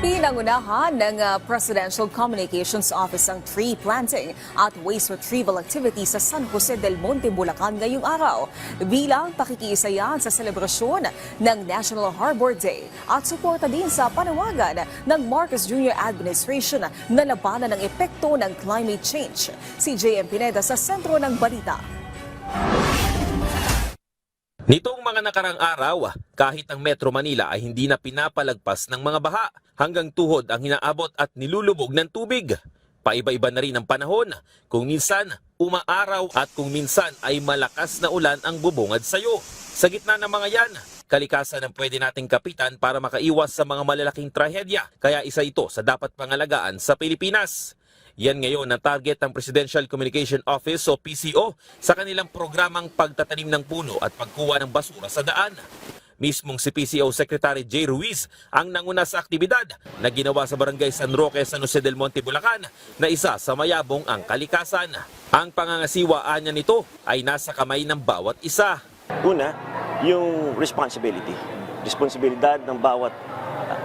Pinangunahan ng Presidential Communications Office ang tree planting at waste retrieval activity sa San Jose del Monte, Bulacan ngayong araw. Bilang pakikiisa yan sa selebrasyon ng National Harbor Day at suporta din sa panawagan ng Marcos Jr. Administration na labanan ng epekto ng climate change. Si JM Pineda sa sentro ng balita. Nitong mga nakarang araw, kahit ang Metro Manila ay hindi na pinapalagpas ng mga baha, hanggang tuhod ang hinaabot at nilulubog ng tubig. Paiba-iba na rin ang panahon, kung minsan umaaraw at kung minsan ay malakas na ulan ang bubungad sayo. Sa gitna ng mga yan, kalikasan ang pwede nating kapitan para makaiwas sa mga malalaking trahedya, kaya isa ito sa dapat pangalagaan sa Pilipinas. Yan ngayon ang target ng Presidential Communication Office o PCO sa kanilang programang pagtatanim ng puno at pagkuha ng basura sa daan. Mismong si PCO Secretary J. Ruiz ang nanguna sa aktibidad na ginawa sa Barangay San Roque, San Jose del Monte, Bulacan na isa sa mayabong ang kalikasan. Ang pangangasiwaan niya nito ay nasa kamay ng bawat isa. Una, yung responsibilidad ng bawat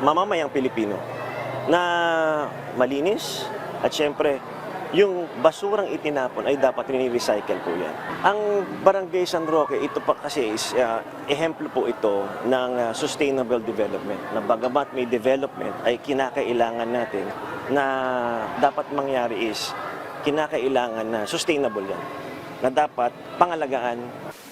mamamayang Pilipino na malinis. At syempre, yung basurang itinapon ay dapat rini-recycle po yan. Ang Barangay San Roque, ito pa kasi is ehemplo po ito ng sustainable development. Na bagamat may development ay kinakailangan natin na dapat mangyari is kinakailangan na sustainable yan. Na dapat pangalagaan.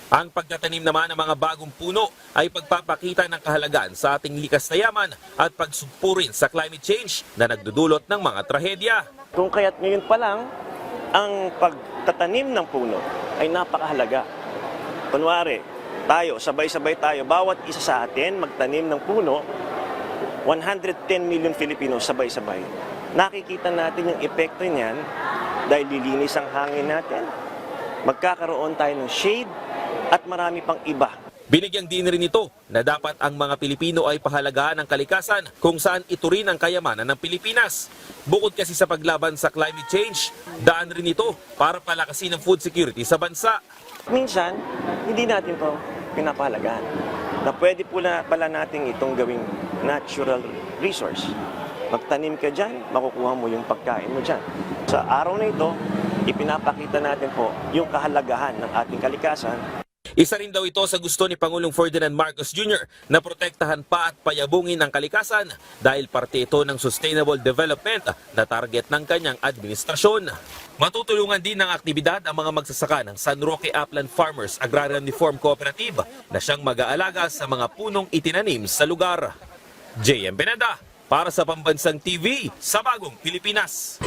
Ang pagtatanim naman ng mga bagong puno ay pagpapakita ng kahalagaan sa ating likas na yaman at pagsugpurin sa climate change na nagdudulot ng mga trahedya. Kung kaya't ngayon pa lang, ang pagtatanim ng puno ay napakahalaga. Kunwari, tayo, sabay-sabay tayo, bawat isa sa atin magtanim ng puno, 110 million Filipinos sabay-sabay. Nakikita natin yung epekto niyan dahil lilinis ang hangin natin, magkakaroon tayo ng shade at marami pang iba. Binigyang din rin ito na dapat ang mga Pilipino ay pahalagahan ng kalikasan kung saan ito rin ang kayamanan ng Pilipinas. Bukod kasi sa paglaban sa climate change, daan rin ito para palakasin ang food security sa bansa. Minsan, hindi natin po pinapahalagahan na pwede pala natin itong gawing natural resource. Magtanim ka dyan, makukuha mo yung pagkain mo dyan. Sa araw na ito, ipinapakita natin po yung kahalagahan ng ating kalikasan. Isa rin daw ito sa gusto ni Pangulong Ferdinand Marcos Jr. na protektahan pa at payabungin ang kalikasan dahil parte ito ng sustainable development na target ng kanyang administrasyon. Matutulungan din ng aktibidad ang mga magsasaka ng San Roque Upland Farmers Agrarian Reform Cooperative na siyang mag-aalaga sa mga punong itinanim sa lugar. JM Pineda para sa Pambansang TV sa Bagong Pilipinas.